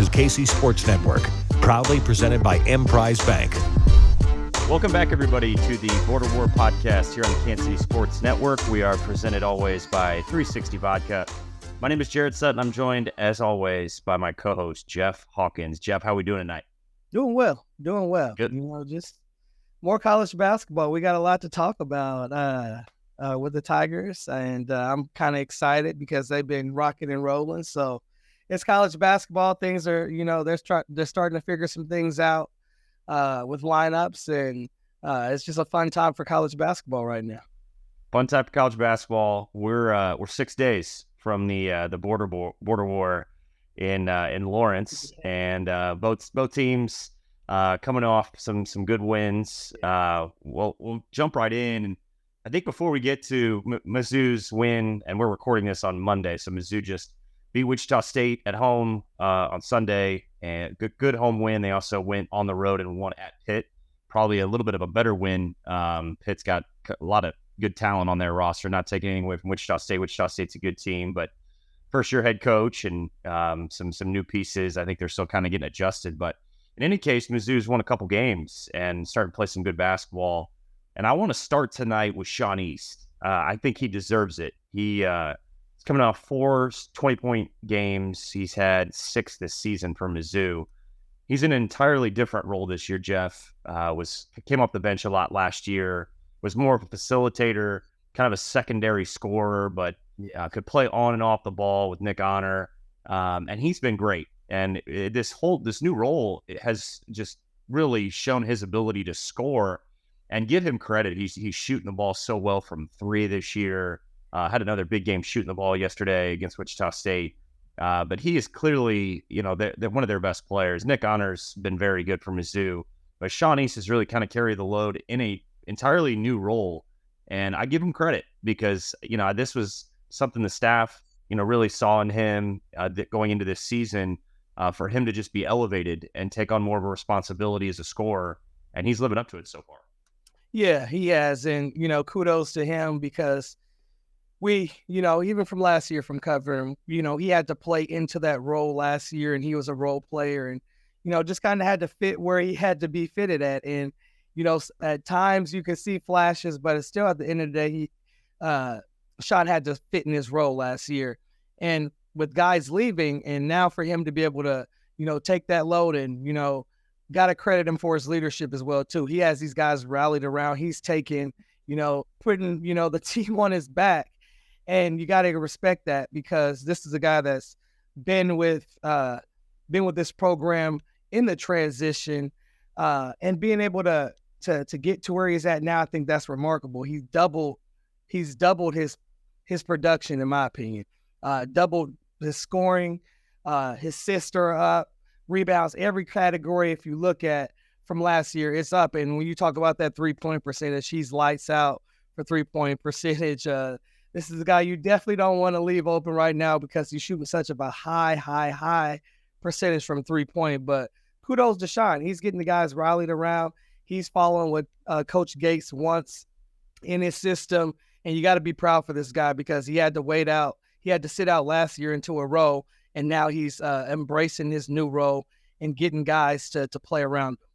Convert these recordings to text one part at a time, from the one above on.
is KC Sports Network, proudly presented by Emprise Bank. Welcome back, everybody, to the Border War podcast here on the Kansas City Sports Network. We are presented always by 360 Vodka. My name is Jarrett Sutton. I'm joined, as always, by my co-host, Jeff Hawkins. Jeff, how are we doing tonight? Doing well. Good. Just more college basketball. We got a lot to talk about with the Tigers, and I'm kind of excited because they've been rocking and rolling. So it's college basketball. Things are, they're starting to figure some things out with lineups, and it's just a fun time for college basketball right now. Fun time for college basketball. We're 6 days from the border war in Lawrence, and both teams coming off some good wins. We'll jump right in, and I think before we get to Mizzou's win, and we're recording this on Monday, so Mizzou just beat Wichita State at home on Sunday, and good home win. They also went on the road and won at Pitt, probably a little bit of a better win. Pitt's got a lot of good talent on their roster, not taking anything away from Wichita State. Wichita State's a good team, but first-year head coach and some new pieces. I think they're still kind of getting adjusted. But in any case, Mizzou's won a couple games and started to play some good basketball. And I want to start tonight with Sean East. I think he deserves it. He's coming off 4 20-point games. He's had 6 this season for Mizzou. He's in an entirely different role this year, Jeff. Came off the bench a lot last year. Was more of a facilitator, kind of a secondary scorer, but could play on and off the ball with Nick Honor. And he's been great. And this new role has just really shown his ability to score, and give him credit. He's shooting the ball so well from 3 this year. Had another big game shooting the ball yesterday against Wichita State. But he is clearly, they're one of their best players. Nick Honor's been very good for Mizzou. But Sean East has really kind of carried the load in a entirely new role. And I give him credit because, this was something the staff, really saw in him going into this season, for him to just be elevated and take on more of a responsibility as a scorer. And he's living up to it so far. Yeah, he has. And, kudos to him because we, even from last year from covering, he had to play into that role last year, and he was a role player and, just kind of had to fit where he had to be fitted at. And, at times you can see flashes, but it's still at the end of the day, Sean had to fit in his role last year. And with guys leaving, and now for him to be able to, take that load and, got to credit him for his leadership as well, too. He has these guys rallied around. He's taking, putting, the team on his back. And you got to respect that because this is a guy that's been with this program in the transition, and being able to get to where he's at now. I think that's remarkable. He's doubled his production, in my opinion. Doubled his scoring, his assists are up, rebounds, every category. If you look at from last year, it's up. And when you talk about that 3-point percentage, he's lights out for 3-point percentage. This is a guy you definitely don't want to leave open right now because he's shooting such a high percentage from 3-point. But kudos to Sean. He's getting the guys rallied around. He's following what Coach Gates wants in his system. And you got to be proud for this guy because he had to wait out. He had to sit out last year into a role, and now he's embracing his new role and getting guys to play around him.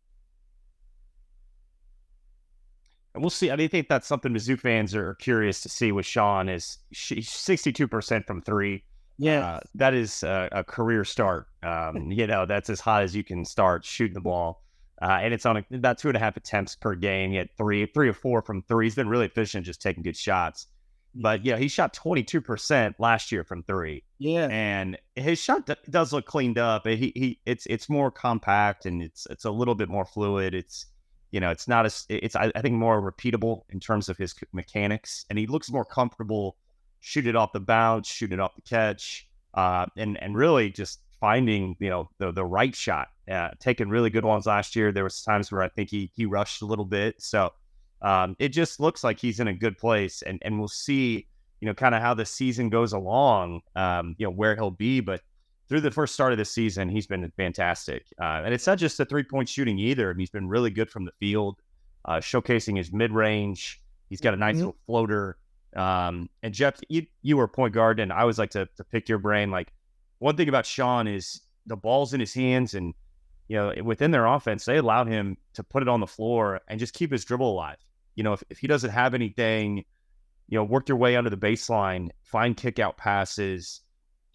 And we'll see. I think that's something Mizzou fans are curious to see with Sean is 62% from 3. Yeah. That is a career start. That's as hot as you can start shooting the ball. And it's on about 2.5 attempts per game. He had 3 or 4 from 3. He's been really efficient just taking good shots. But, he shot 22% last year from 3. Yeah. And his shot does look cleaned up. It's more compact, and it's a little bit more fluid. It's not I think more repeatable in terms of his mechanics, and he looks more comfortable shoot it off the bounce, shoot it off the catch, and really just finding the right shot. Taking really good ones last year. There was times where I think he rushed a little bit, so it just looks like he's in a good place, and we'll see kind of how the season goes along, where he'll be, but through the first start of the season, he's been fantastic. And it's not just the 3-point shooting either. He's been really good from the field, showcasing his mid-range. He's got a nice little floater. And Jeff, you were a point guard, and I always like to pick your brain. Like, one thing about Sean is the ball's in his hands, and within their offense, they allowed him to put it on the floor and just keep his dribble alive. If he doesn't have anything, work your way under the baseline, find kick out passes,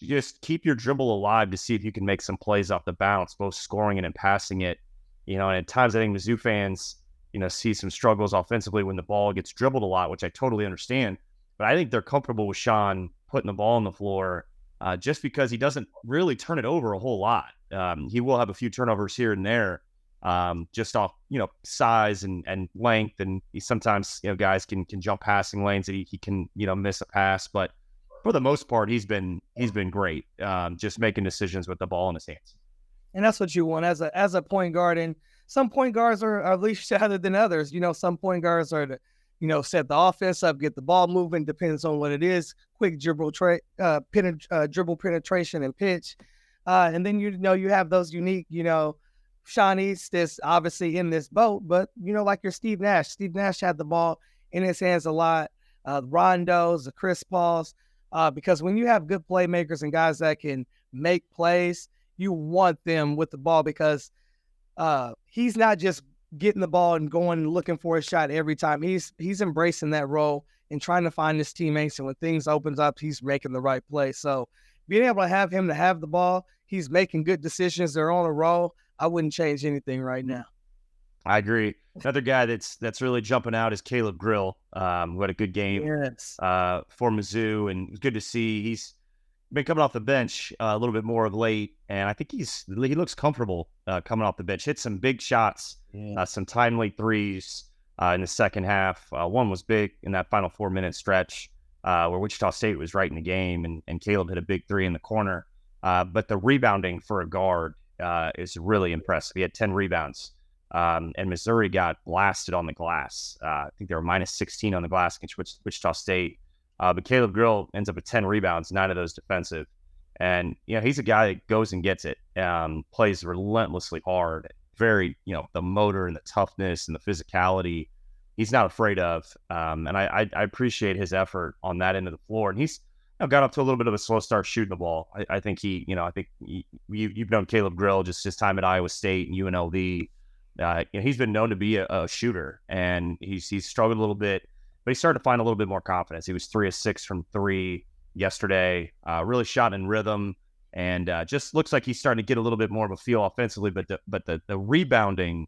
just keep your dribble alive to see if you can make some plays off the bounce, both scoring it and passing it. And at times I think Mizzou fans, see some struggles offensively when the ball gets dribbled a lot, which I totally understand. But I think they're comfortable with Sean putting the ball on the floor just because he doesn't really turn it over a whole lot. He will have a few turnovers here and there, just off, size and length. And he sometimes, guys can jump passing lanes that he can, miss a pass. But for the most part, he's been great, just making decisions with the ball in his hands. And that's what you want as a point guard. And some point guards are at least shattered than others. Some point guards are to, set the offense up, get the ball moving, depends on what it is. Quick dribble penetration and pitch. And then, you have those unique, Shawnees that's obviously in this boat, but, like your Steve Nash. Steve Nash had the ball in his hands a lot. The Rondos, the Chris Pauls, because when you have good playmakers and guys that can make plays, you want them with the ball because he's not just getting the ball and going and looking for a shot every time. He's embracing that role and trying to find his teammates. And when things opens up, he's making the right play. So being able to have him to have the ball, he's making good decisions. They're on a roll. I wouldn't change anything right now. I agree. Another guy that's really jumping out is Caleb Grill, who had a good game for Mizzou, and it's good to see. He's been coming off the bench a little bit more of late, and I think he looks comfortable coming off the bench. Hit some big shots, some timely threes in the second half. One was big in that final 4-minute stretch where Wichita State was right in the game, and Caleb hit a big three in the corner. But the rebounding for a guard is really impressive. He had 10 rebounds, and Missouri got blasted on the glass. I think they were minus 16 on the glass against Wichita State. But Caleb Grill ends up with 10 rebounds, 9 of those defensive. And, he's a guy that goes and gets it, plays relentlessly hard, very, the motor and the toughness and the physicality he's not afraid of. And I appreciate his effort on that end of the floor. And he's got up to a little bit of a slow start shooting the ball. I think you've known Caleb Grill, just his time at Iowa State and UNLV. He's been known to be a shooter, and he's struggled a little bit. But he started to find a little bit more confidence. He was 3 of 6 from 3 yesterday, really shot in rhythm, and just looks like he's starting to get a little bit more of a feel offensively. But the rebounding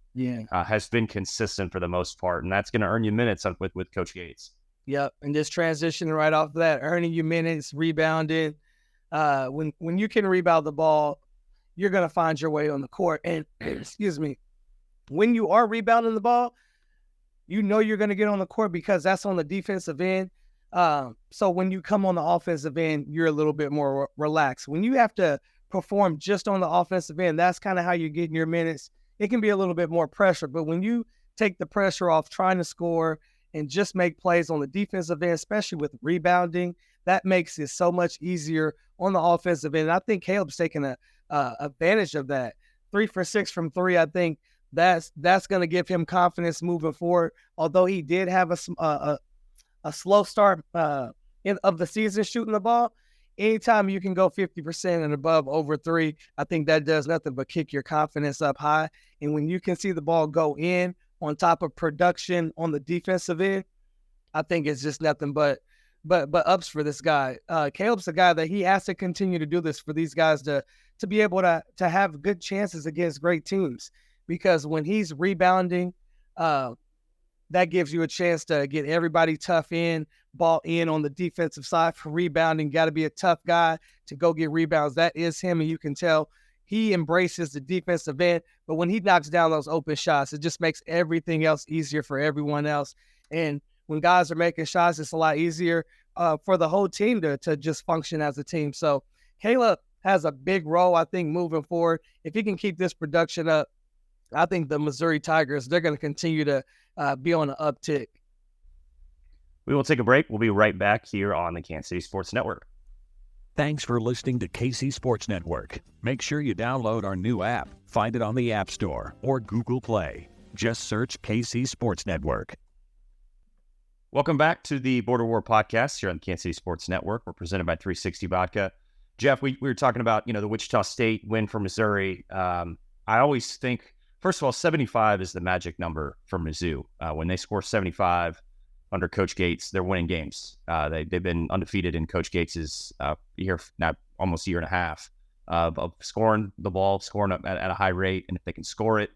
has been consistent for the most part, and that's going to earn you minutes with Coach Gates. Yep, and just transitioning right off of that, earning you minutes, rebounding. When you can rebound the ball, you're going to find your way on the court. And excuse me, when you are rebounding the ball, you're going to get on the court because that's on the defensive end. So when you come on the offensive end, you're a little bit more relaxed. When you have to perform just on the offensive end, that's kind of how you're getting your minutes. It can be a little bit more pressure, but when you take the pressure off trying to score and just make plays on the defensive end, especially with rebounding, that makes it so much easier on the offensive end. And I think Caleb's taking advantage of that. 3 for 6 from 3, I think that's going to give him confidence moving forward. Although he did have a slow start of the season shooting the ball, anytime you can go 50% and above over 3, I think that does nothing but kick your confidence up high. And when you can see the ball go in on top of production on the defensive end, I think it's just nothing but ups for this guy. Caleb's a guy that he has to continue to do this for these guys to be able to have good chances against great teams. Because when he's rebounding, that gives you a chance to get everybody tough ball in on the defensive side for rebounding. Got to be a tough guy to go get rebounds. That is him, and you can tell he embraces the defensive end. But when he knocks down those open shots, it just makes everything else easier for everyone else. And when guys are making shots, it's a lot easier for the whole team to just function as a team. So Caleb has a big role, I think, moving forward. If he can keep this production up, I think the Missouri Tigers, they're going to continue to be on an uptick. We will take a break. We'll be right back here on the Kansas City Sports Network. Thanks for listening to KC Sports Network. Make sure you download our new app. Find it on the App Store or Google Play. Just search KC Sports Network. Welcome back to the Border War podcast here on the Kansas City Sports Network. We're presented by 360 Vodka. Jeff, we were talking about, the Wichita State win for Missouri. I always think, first of all, 75 is the magic number for Mizzou. When they score 75 under Coach Gates, they're winning games. They've been undefeated in Coach Gates's almost year and a half of scoring the ball, scoring at a high rate. And if they can score it,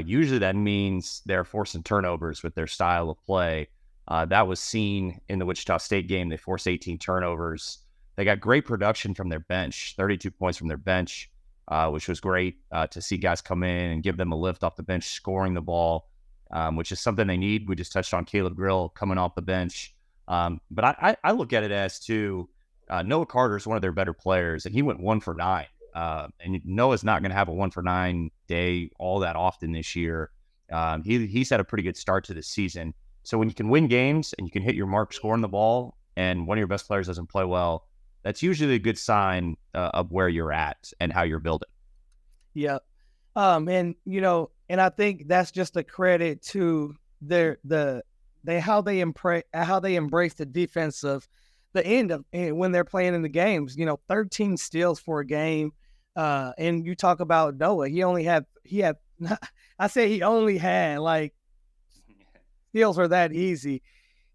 usually that means they're forcing turnovers with their style of play. That was seen in the Wichita State game. They forced 18 turnovers. They got great production from their bench, 32 points from their bench, which was great to see guys come in and give them a lift off the bench, scoring the ball, which is something they need. We just touched on Caleb Grill coming off the bench. But I look at it as, too, Noah Carter is one of their better players, and he went 1 for 9. And Noah's not going to have a 1 for 9 day all that often this year. He's had a pretty good start to the season. So when you can win games and you can hit your mark scoring the ball and one of your best players doesn't play well, that's usually a good sign of where you're at and how you're building. Yeah. And I think that's just a credit to how they embrace the defense of the end of when they're playing in the games. 13 steals for a game. And you talk about Noah, he only had like steals are that easy.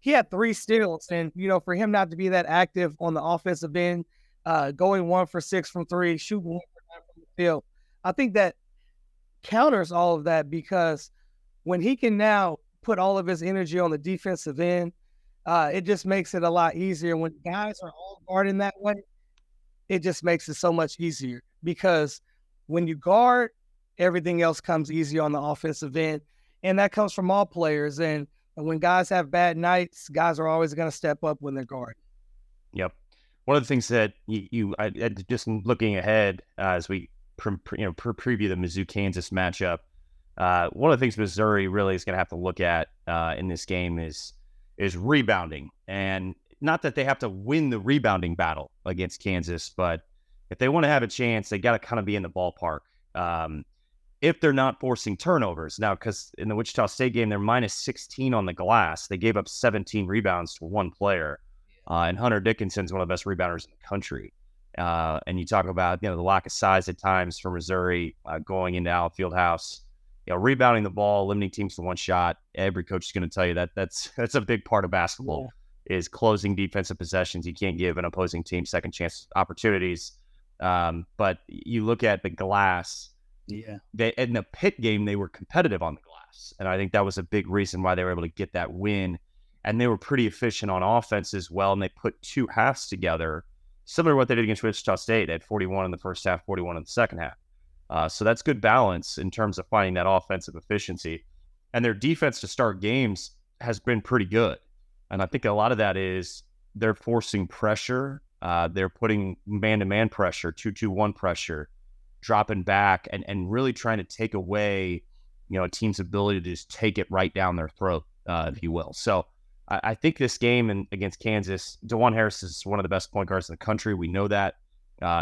He had 3 steals, and for him not to be that active on the offensive end, going 1 for 6 from 3, shooting 1 for 9 from the field, I think that counters all of that, because when he can now put all of his energy on the defensive end, it just makes it a lot easier. When guys are all guarding that way, it just makes it so much easier, because when you guard, everything else comes easy on the offensive end, and that comes from all players. And when guys have bad nights, guys are always going to step up when they're guarding. Yep. One of the things that I just looking ahead as we preview the Mizzou-Kansas matchup, one of the things Missouri really is going to have to look at in this game is rebounding. And not that they have to win the rebounding battle against Kansas, but if they want to have a chance, they got to kind of be in the ballpark. If they're not forcing turnovers. Now, because in the Wichita State game, they're minus 16 on the glass. They gave up 17 rebounds to one player. And Hunter Dickinson's one of the best rebounders in the country. And you talk about, the lack of size at times for Missouri going into Al Fieldhouse. Rebounding the ball, limiting teams to one shot. Every coach is going to tell you that's a big part of basketball, is closing defensive possessions. You can't give an opposing team second chance opportunities. But you look at the glass. Yeah, in the Pitt game, they were competitive on the glass, and I think that was a big reason why they were able to get that win. And they were pretty efficient on offense as well, and they put 2 halves together, similar to what they did against Wichita State. They had 41 in the first half, 41 in the second half. So that's good balance in terms of finding that offensive efficiency. And their defense to start games has been pretty good, and I think a lot of that is they're forcing pressure. They're putting man-to-man pressure, 2-2-1 pressure, dropping back and really trying to take away, a team's ability to just take it right down their throat, if you will. So I think this game against Kansas, DeJuan Harris is one of the best point guards in the country. We know that.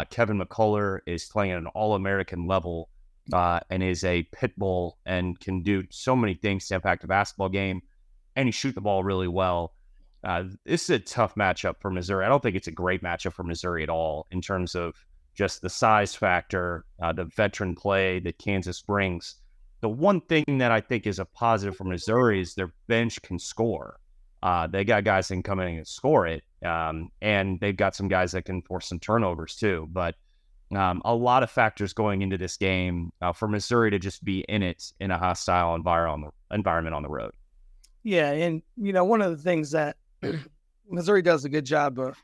Kevin McCullough is playing at an All-American level and is a pit bull and can do so many things to impact a basketball game, and he shoots the ball really well. This is a tough matchup for Missouri. I don't think it's a great matchup for Missouri at all in terms of just the size factor, the veteran play that Kansas brings. The one thing that I think is a positive for Missouri is their bench can score. They got guys that can come in and score it, and they've got some guys that can force some turnovers too. But a lot of factors going into this game for Missouri to just be in it in a hostile environment on the road. Yeah, and one of the things that Missouri does a good job of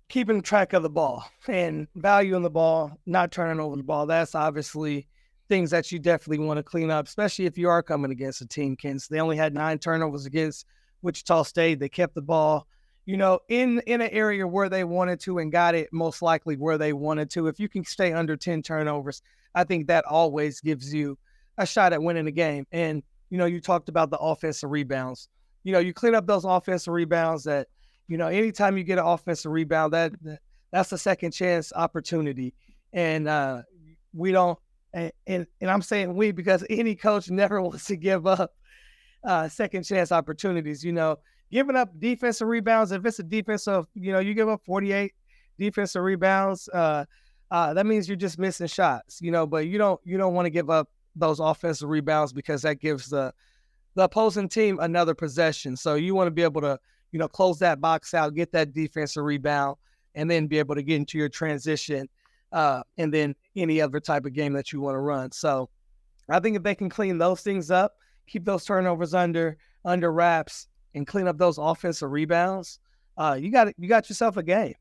keeping track of the ball and valuing the ball, not turning over the ball. That's obviously things that you definitely want to clean up, especially if you are coming against a team, Kansas. They only had 9 turnovers against Wichita State. They kept the ball, in an area where they wanted to and got it most likely where they wanted to. If you can stay under 10 turnovers, I think that always gives you a shot at winning the game. And, you talked about the offensive rebounds. You clean up those offensive rebounds that, anytime you get an offensive rebound, that's a second chance opportunity. And we don't, and I'm saying we because any coach never wants to give up second chance opportunities. Giving up defensive rebounds, if it's a defensive, you give up 48, defensive rebounds, that means you're just missing shots, but you don't want to give up those offensive rebounds because that gives the opposing team another possession. So you want to be able to, close that box out, get that defensive rebound, and then be able to get into your transition and then any other type of game that you want to run. So I think if they can clean those things up, keep those turnovers under wraps, and clean up those offensive rebounds, you got yourself a game,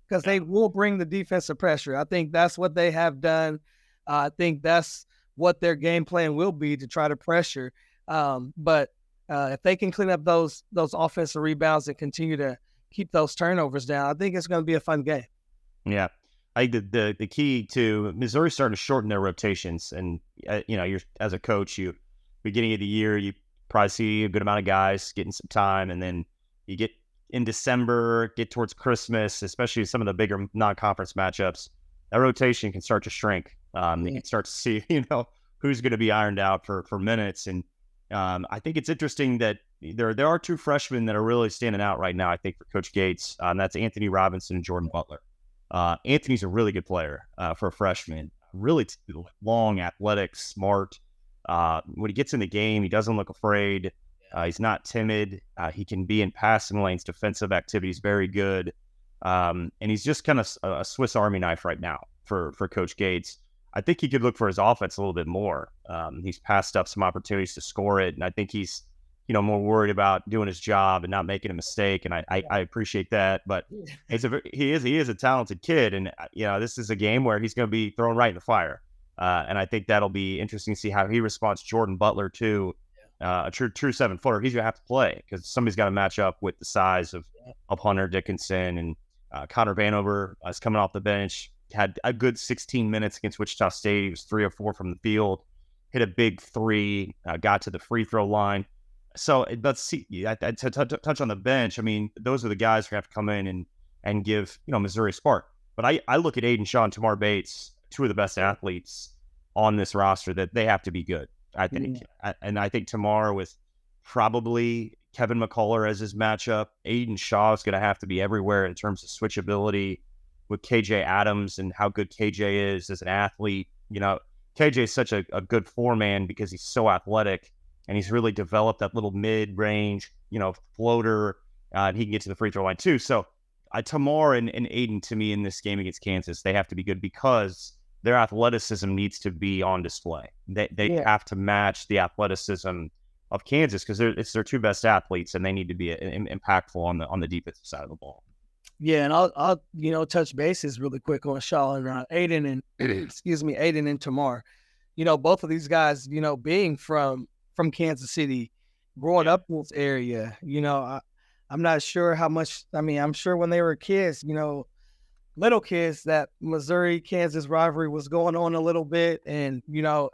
because they will bring the defensive pressure. I think that's what they have done. I think that's what their game plan will be, to try to pressure. But if they can clean up those offensive rebounds and continue to keep those turnovers down, I think it's going to be a fun game. Yeah. I think the key to Missouri starting to shorten their rotations, and you're, as a coach, beginning of the year, you probably see a good amount of guys getting some time, and then you get in December, get towards Christmas, especially some of the bigger non-conference matchups, that rotation can start to shrink. You can start to see, who's going to be ironed out for minutes. And I think it's interesting that there are two freshmen that are really standing out right now, I think, for Coach Gates. That's Anthony Robinson and Jordan Butler. Anthony's a really good player for a freshman. Really long, athletic, smart. When he gets in the game, he doesn't look afraid. He's not timid. He can be in passing lanes, defensive activities, very good. And he's just kind of a Swiss Army knife right now for Coach Gates. I think he could look for his offense a little bit more. He's passed up some opportunities to score it, and I think he's more worried about doing his job and not making a mistake. And I appreciate that, but he is a talented kid, and this is a game where he's going to be thrown right in the fire. And I think that'll be interesting to see how he responds. Jordan Butler too, a true 7-footer. He's gonna have to play because somebody's got to match up with the size of Hunter Dickinson. And Connor Vanover is coming off the bench. Had a good 16 minutes against Wichita State. He was 3 of 4 from the field. Hit a big 3. Got to the free throw line. So let's see. To touch on the bench, I mean, those are the guys who have to come in and give Missouri a spark. But I look at Aiden Shaw and Tamar Bates, two of the best athletes on this roster, that they have to be good, I think. And I think Tamar, with probably Kevin McCullough as his matchup, Aiden Shaw is going to have to be everywhere in terms of switchability with KJ Adams and how good KJ is as an athlete. KJ is such a good 4-man because he's so athletic, and he's really developed that little mid-range, floater, and he can get to the free throw line too. So Tamar and Aiden, to me, in this game against Kansas, they have to be good because their athleticism needs to be on display. They have to match the athleticism of Kansas because it's their two best athletes, and they need to be impactful on the defensive side of the ball. Yeah, and I'll touch bases really quick on Shaw and Aiden and Aiden and Tamar. Both of these guys, being from Kansas City, growing up in this area, I'm not sure how much. I mean, I'm sure when they were kids, little kids, that Missouri-Kansas rivalry was going on a little bit. And,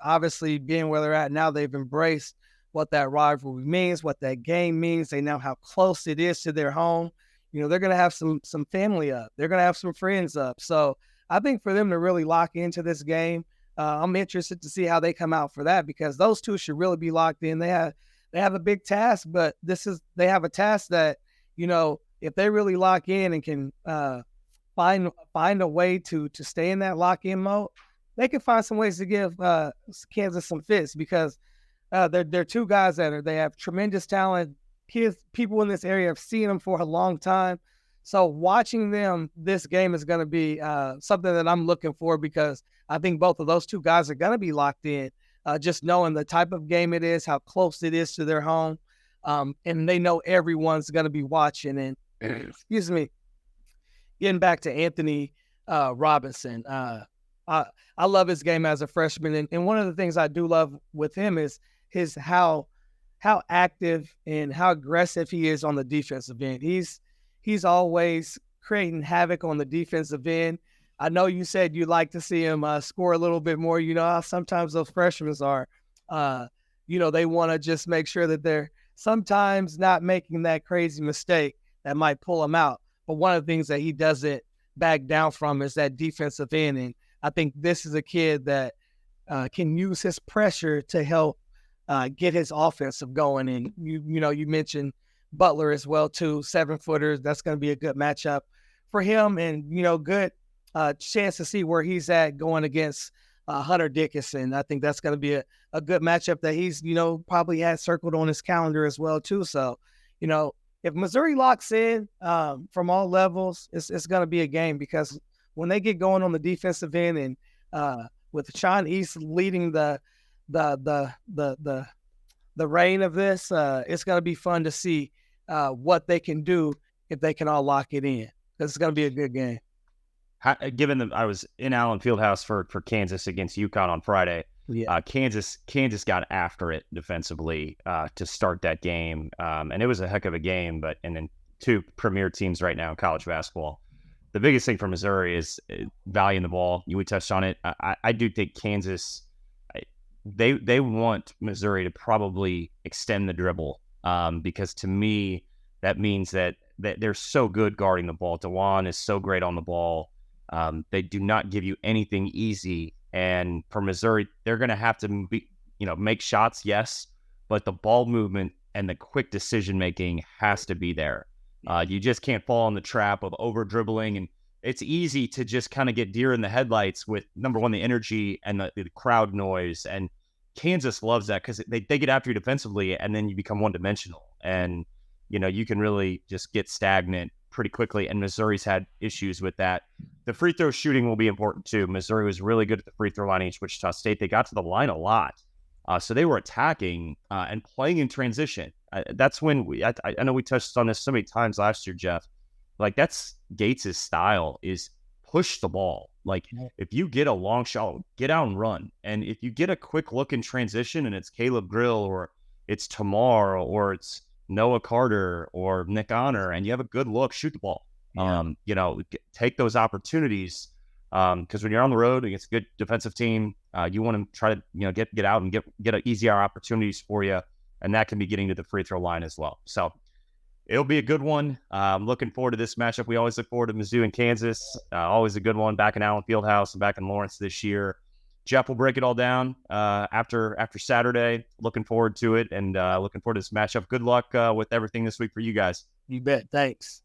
obviously being where they're at now, they've embraced what that rivalry means, what that game means. They know how close it is to their home. They're going to have some family up. They're going to have some friends up. So I think for them to really lock into this game, I'm interested to see how they come out for that, because those two should really be locked in. They have a big task, but they have a task that, if they really lock in and can find a way to stay in that lock-in mode, they can find some ways to give Kansas some fits, because they're two guys they have tremendous talent. People in this area have seen them for a long time. So watching them this game is going to be something that I'm looking for, because I think both of those two guys are going to be locked in, just knowing the type of game it is, how close it is to their home. And they know everyone's going to be watching. And getting back to Anthony Robinson, I love his game as a freshman. And one of the things I do love with him is how active and how aggressive he is on the defensive end. He's always creating havoc on the defensive end. I know you said you'd like to see him score a little bit more. How sometimes those freshmen are, they want to just make sure that they're sometimes not making that crazy mistake that might pull him out. But one of the things that he doesn't back down from is that defensive end. And I think this is a kid that can use his pressure to help get his offensive going. And you mentioned Butler as well too, 7-footers. That's going to be a good matchup for him, and good chance to see where he's at going against Hunter Dickinson. I think that's going to be a good matchup that he's probably had circled on his calendar as well too. So if Missouri locks in from all levels, it's going to be a game, because when they get going on the defensive end, and with Sean East leading the reign of this, it's going to be fun to see what they can do if they can all lock it in. It's going to be a good game. Given that I was in Allen Fieldhouse for Kansas against UConn on Friday, Kansas got after it defensively to start that game, and it was a heck of a game. And then two premier teams right now in college basketball. The biggest thing for Missouri is valuing the ball. We touched on it. I do think Kansas, they want Missouri to probably extend the dribble, because to me that means that they're so good guarding the ball. DeJuan is so great on the ball. They do not give you anything easy. And for Missouri, they're going to have to make shots, yes, but the ball movement and the quick decision-making has to be there. You just can't fall in the trap of over-dribbling. And it's easy to just kind of get deer in the headlights with, number one, the energy and the crowd noise. And Kansas loves that, because they get after you defensively, and then you become one-dimensional. And, you can really just get stagnant pretty quickly, and Missouri's had issues with that. The free throw shooting will be important too. Missouri was really good at the free throw line against Wichita State. They got to the line a lot. So they were attacking and playing in transition. That's when I know we touched on this so many times last year, Jeff. Like, that's Gates' style, is push the ball. Like, if you get a long shot, get out and run. And if you get a quick look in transition and it's Caleb Grill, or it's Tamar, or it's Noah Carter or Nick Honor, and you have a good look, shoot the ball. Take those opportunities, because when you're on the road against a good defensive team, you want to try to get out and get easier opportunities for you, and that can be getting to the free throw line as well. So it'll be a good one. I'm looking forward to this matchup. We always look forward to Mizzou and Kansas. Always a good one, back in Allen Fieldhouse and back in Lawrence this year. Jeff will break it all down after Saturday. Looking forward to it, and looking forward to this matchup. Good luck with everything this week for you guys. You bet. Thanks.